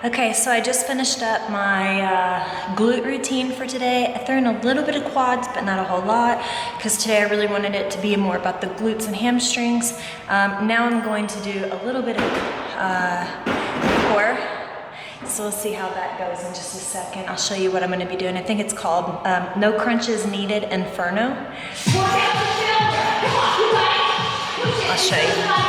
Okay, so I just finished up my glute routine for today. I threw in a little bit of quads, but not a whole lot, because today I really wanted it to be more about the glutes and hamstrings. Now I'm going to do a little bit of core. So we'll see how that goes in just a second. I'll show you what I'm going to be doing. I think it's called No Crunches Needed Inferno. I'll show you.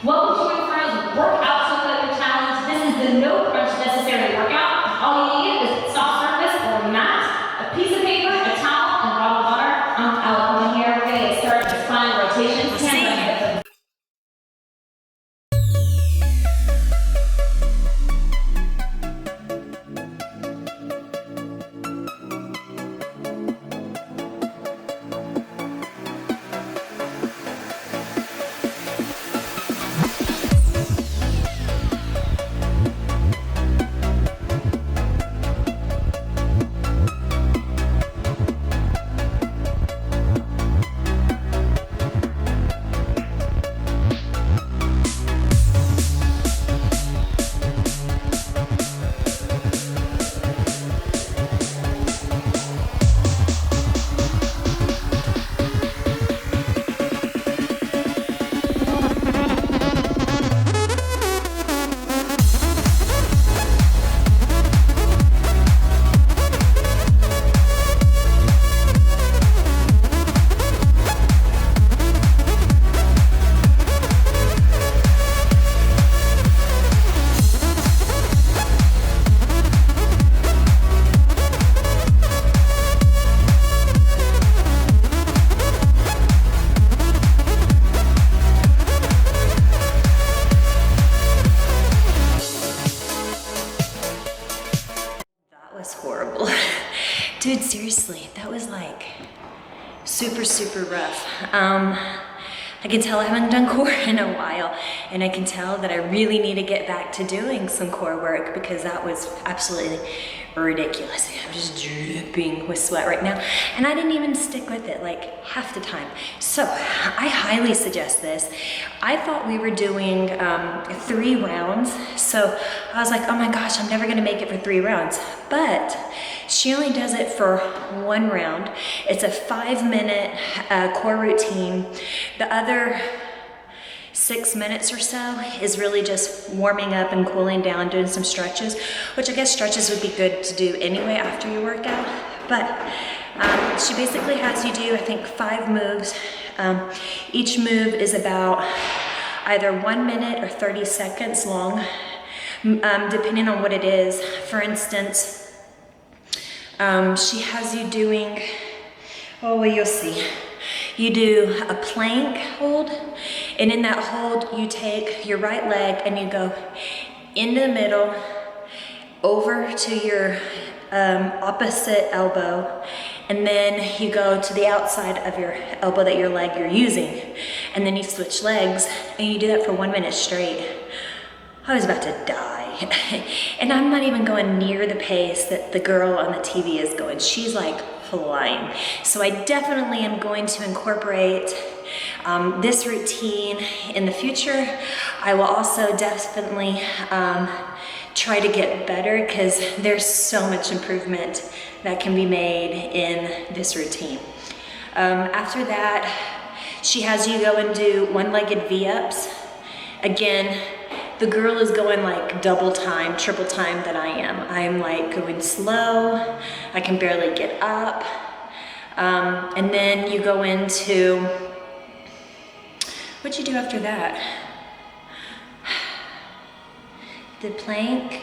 Welcome to Inferno's Workout Sofa Challenge. This is the no crunch necessary workout. All you need is a soft surface or a mat, a piece of paper, a towel, and a bottle of water. I'm Alabama here. We're going to get started with spine rotations. Horrible. Dude, seriously, that was like super rough. I can tell I haven't done core in a while, and I can tell that I really need to get back to doing some core work because that was absolutely ridiculous. I'm just dripping with sweat right now, and I didn't even stick with it like half the time. So I highly suggest this. I thought we were doing 3 rounds, so I was like, oh my gosh, I'm never gonna make it for 3 rounds. But she only does it for 1 round. It's a 5-minute core routine. The other 6 minutes or so is really just warming up and cooling down, doing some stretches, which I guess stretches would be good to do anyway after your workout. But she basically has you do, I think, 5 moves. Each move is about either 1 minute or 30 seconds long, depending on what it is. For instance, she has you doing, oh, well, you'll see. You do a plank hold, and in that hold, you take your right leg and you go into the middle, over to your opposite elbow, and then you go to the outside of your elbow that your leg you're using, and then you switch legs, and you do that for 1 minute straight. I was about to die. And I'm not even going near the pace that the girl on the TV is going. She's like flying. So I definitely am going to incorporate this routine in the future. I will also definitely try to get better because there's so much improvement that can be made in this routine. After that, she has you go and do 1-legged V-ups. Again, the girl is going like double time, triple time than I am. I'm like going slow. I can barely get up. And then you go into, what'd you do after that? The plank.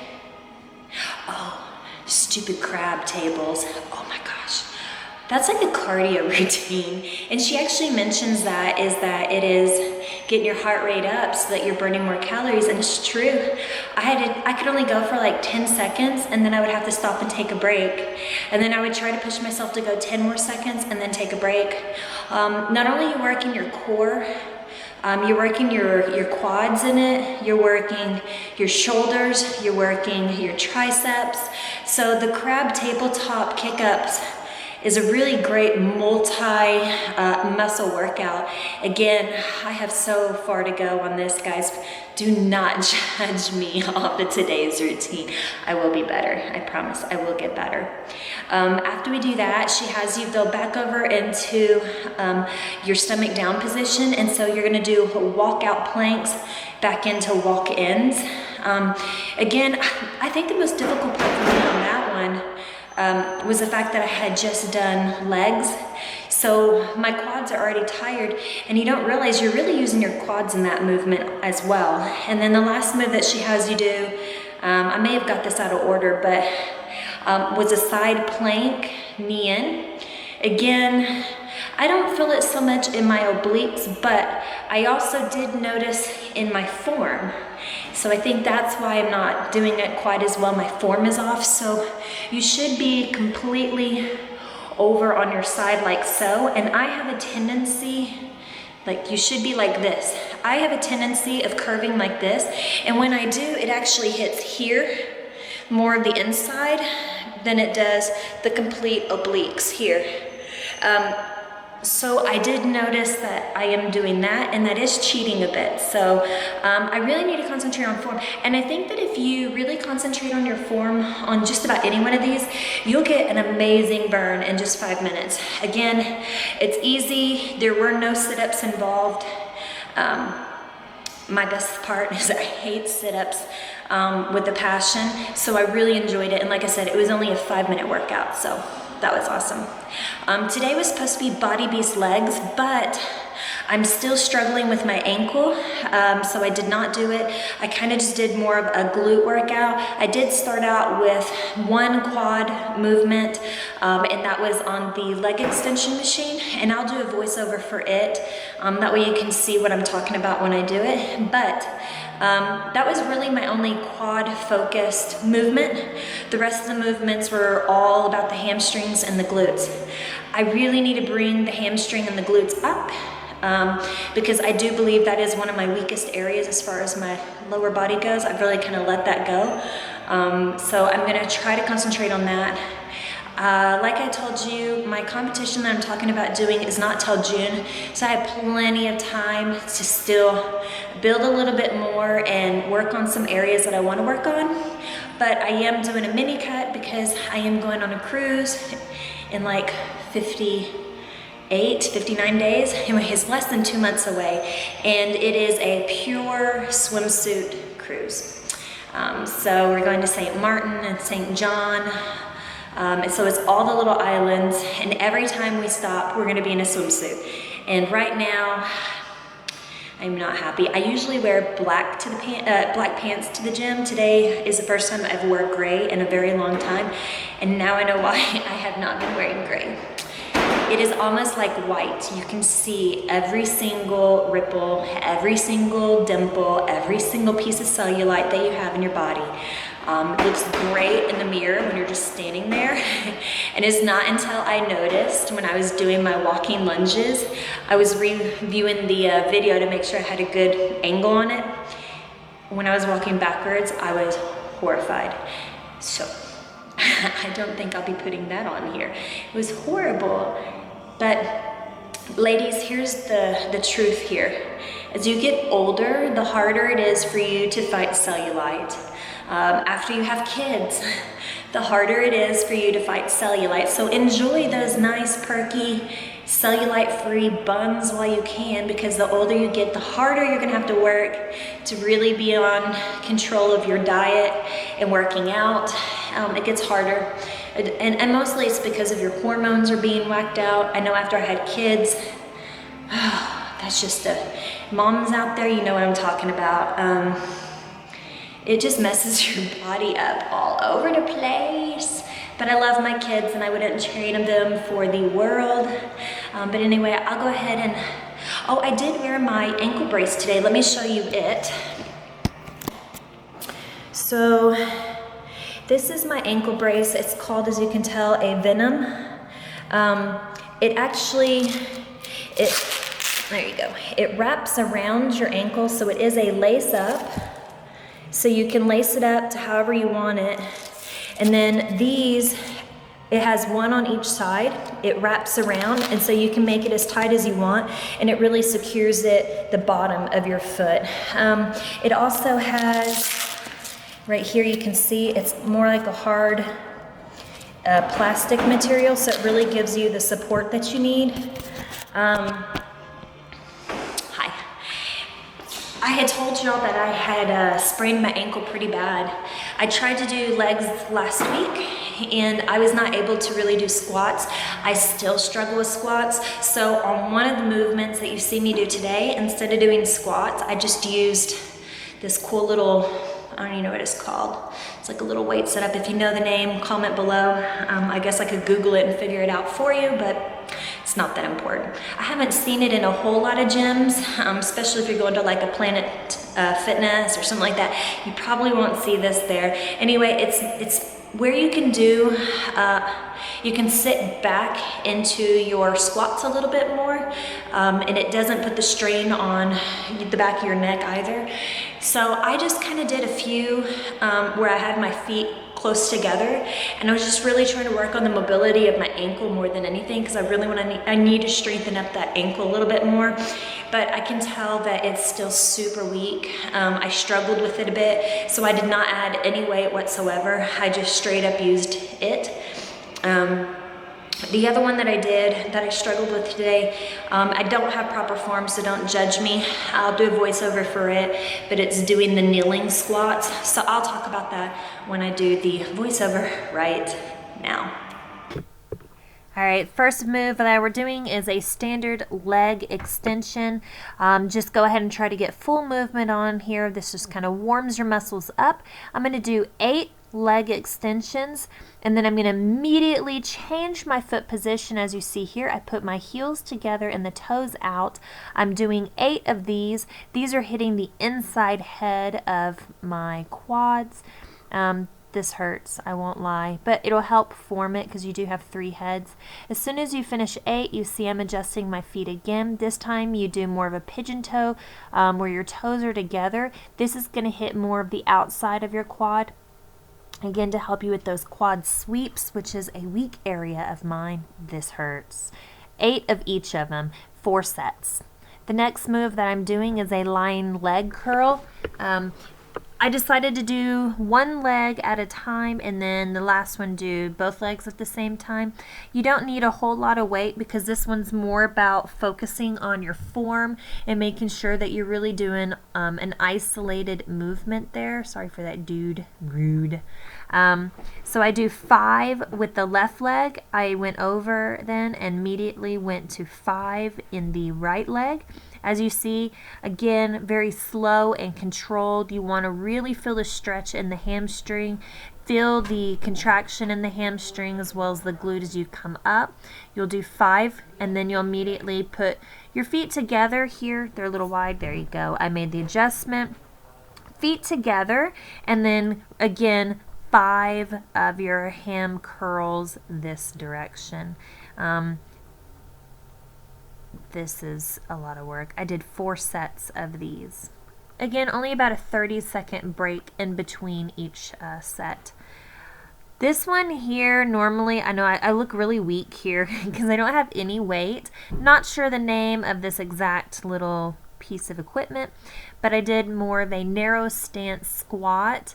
Oh, stupid crab tables. Oh my gosh. That's like a cardio routine. And she actually mentions that it is getting your heart rate up so that you're burning more calories, and it's true. I could only go for like 10 seconds, and then I would have to stop and take a break. And then I would try to push myself to go 10 more seconds and then take a break. Not only are you working your core, you're working your quads in it, you're working your shoulders, you're working your triceps. So the crab tabletop kick-ups is a really great multi-muscle workout. Again, I have so far to go on this, guys. Do not judge me off of today's routine. I will be better. I promise I will get better. After we do that, she has you go back over into your stomach down position. And so you're gonna do walkout planks back into walk-ins. Again, I think the most difficult part for me on that one was the fact that I had just done legs. So my quads are already tired, and you don't realize you're really using your quads in that movement as well. And then the last move that she has you do, I may have got this out of order, but was a side plank, knee in. Again, I don't feel it so much in my obliques, but I also did notice in my form. So I think that's why I'm not doing it quite as well. My form is off. So you should be completely over on your side like so. And I have a tendency, like you should be like this. I have a tendency of curving like this. And when I do, it actually hits here, more of the inside than it does the complete obliques here. So I did notice that I am doing that, and that is cheating a bit. So I really need to concentrate on form. And I think that if you really concentrate on your form on just about any one of these, you'll get an amazing burn in just 5 minutes. Again, it's easy. There were no sit-ups involved. My best part is I hate sit-ups with a passion. So I really enjoyed it. And like I said, it was only a 5-minute workout. So that was awesome. Today was supposed to be Body Beast legs, but I'm still struggling with my ankle, so I did not do it. I kind of just did more of a glute workout. I did start out with one quad movement, and that was on the leg extension machine, and I'll do a voiceover for it. That way you can see what I'm talking about when I do it. But that was really my only quad focused movement. The rest of the movements were all about the hamstrings and the glutes. I really need to bring the hamstring and the glutes up because I do believe that is one of my weakest areas as far as my lower body goes. I've really kind of let that go. So I'm gonna try to concentrate on that. Like I told you, my competition that I'm talking about doing is not till June, so I have plenty of time to still build a little bit more and work on some areas that I want to work on. But I am doing a mini cut because I am going on a cruise in like 59 days. Anyway, it's less than 2 months away, and it is a pure swimsuit cruise. So we're going to St. Martin and St. John. And so it's all the little islands, and every time we stop, we're gonna be in a swimsuit. And right now, I'm not happy. I usually wear black pants to the gym. Today is the first time I've worn gray in a very long time, and now I know why I have not been wearing gray. It is almost like white. You can see every single ripple, every single dimple, every single piece of cellulite that you have in your body. It looks great in the mirror when you're just standing there. And it's not until I noticed when I was doing my walking lunges, I was reviewing the video to make sure I had a good angle on it. When I was walking backwards, I was horrified. So I don't think I'll be putting that on here. It was horrible. But ladies, here's the truth here. As you get older, the harder it is for you to fight cellulite. After you have kids, the harder it is for you to fight cellulite. So enjoy those nice, perky, cellulite-free buns while you can, because the older you get, the harder you're gonna have to work to really be on control of your diet and working out. It gets harder. And mostly it's because of your hormones are being whacked out. I know after I had kids, that's just moms out there, you know what I'm talking about. It just messes your body up all over the place. But I love my kids and I wouldn't trade them for the world. But anyway, I'll go ahead and, oh, I did wear my ankle brace today. Let me show you it. So this is my ankle brace. It's called, as you can tell, a Venom. It actually, there you go. It wraps around your ankle, so it is a lace up. So you can lace it up to however you want it. And then these It has one on each side. It wraps around, and so you can make it as tight as you want, and it really secures the bottom of your foot. It also has, right here you can see, it's more like a hard plastic material, so it really gives you the support that you need. Hi. I had told y'all that I had sprained my ankle pretty bad. I tried to do legs last week and I was not able to really do squats. I still struggle with squats. So on one of the movements that you see me do today, instead of doing squats, I just used this cool little, I don't even know what it's called. It's like a little weight setup. If you know the name, comment below. I guess I could Google it and figure it out for you, but it's not that important. I haven't seen it in a whole lot of gyms, especially if you're going to like a Planet Fitness or something like that. You probably won't see this there. Anyway, it's where you can do, you can sit back into your squats a little bit more, and it doesn't put the strain on the back of your neck either. So I just kind of did a few where I had my feet close together, and I was just really trying to work on the mobility of my ankle more than anything, because I need to strengthen up that ankle a little bit more. But I can tell that it's still super weak. I struggled with it a bit, so I did not add any weight whatsoever. I just straight up used it. The other one that I did that I struggled with today, I don't have proper form, so don't judge me. I'll do a voiceover for it, but it's doing the kneeling squats. So I'll talk about that when I do the voiceover right now. All right, first move that we're doing is a standard leg extension. Just go ahead and try to get full movement on here. This just kind of warms your muscles up. I'm going to do 8 leg extensions, and then I'm going to immediately change my foot position. As you see here, I put my heels together and the toes out. I'm doing 8 of these. These are hitting the inside head of my quads. This hurts, I won't lie, but it'll help form it because you do have 3 heads. As soon as you finish 8, you see I'm adjusting my feet again. This time you do more of a pigeon toe where your toes are together. This is going to hit more of the outside of your quad. Again, to help you with those quad sweeps, which is a weak area of mine. This hurts. 8 of each of them, 4 sets. The next move that I'm doing is a lying leg curl. I decided to do one leg at a time, and then the last one do both legs at the same time. You don't need a whole lot of weight because this one's more about focusing on your form and making sure that you're really doing an isolated movement there. Sorry for that, dude. Rude. So I do 5 with the left leg. I went over then and immediately went to 5 in the right leg. As you see, again, very slow and controlled. You want to really feel the stretch in the hamstring, feel the contraction in the hamstring as well as the glute as you come up. You'll do 5, and then you'll immediately put your feet together here. They're a little wide. There you go. I made the adjustment. Feet together, and then again, 5 of your ham curls this direction. This is a lot of work. I did 4 sets of these. Again, only about a 30-second break in between each set. This one here, normally, I know I look really weak here because I don't have any weight. Not sure the name of this exact little piece of equipment, but I did more of a narrow stance squat.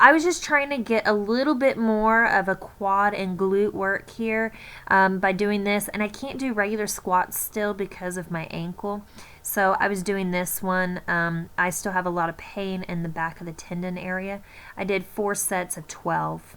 I was just trying to get a little bit more of a quad and glute work here by doing this, and I can't do regular squats still because of my ankle. So I was doing this one. I still have a lot of pain in the back of the tendon area. I did 4 sets of 12.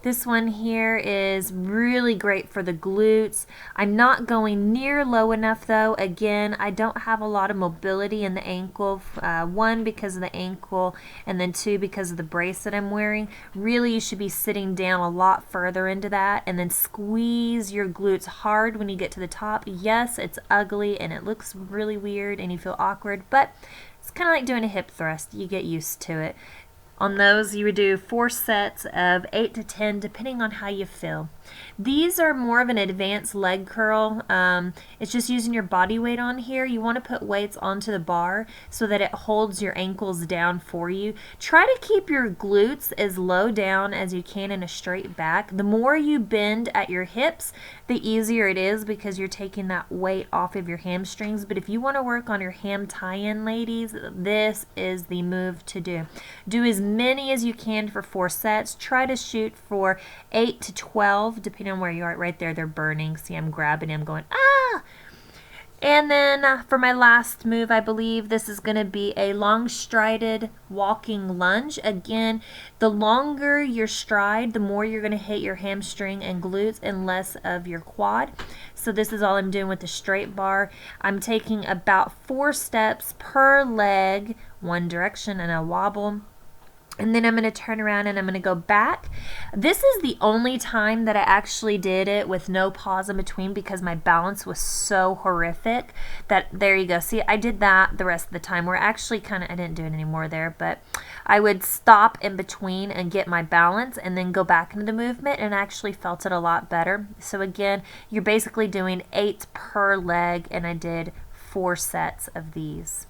This one here is really great for the glutes. I'm not going near low enough though. Again, I don't have a lot of mobility in the ankle. 1, because of the ankle, and then 2, because of the brace that I'm wearing. Really, you should be sitting down a lot further into that, and then squeeze your glutes hard when you get to the top. Yes, it's ugly and it looks really weird and you feel awkward, but it's kind of like doing a hip thrust. You get used to it. On those, you would do 4 sets of 8 to 10, depending on how you feel. These are more of an advanced leg curl. It's just using your body weight on here. You want to put weights onto the bar so that it holds your ankles down for you. Try to keep your glutes as low down as you can in a straight back. The more you bend at your hips, the easier it is because you're taking that weight off of your hamstrings. But if you want to work on your ham tie-in, ladies, this is the move to do. Do as many as you can for 4 sets. Try to shoot for 8 to 12, depending on where you are. Right there, they're burning. See, I'm grabbing them going, ah! And then for my last move, I believe this is going to be a long strided walking lunge. Again, the longer your stride, the more you're going to hit your hamstring and glutes and less of your quad. So this is all I'm doing with the straight bar. I'm taking about 4 steps per leg, one direction, and a wobble. And then I'm going to turn around and I'm going to go back. This is the only time that I actually did it with no pause in between because my balance was so horrific that, there you go. See, I did that the rest of the time. We're actually I didn't do it anymore there, but I would stop in between and get my balance and then go back into the movement, and actually felt it a lot better. So again, you're basically doing 8 per leg, and I did 4 sets of these.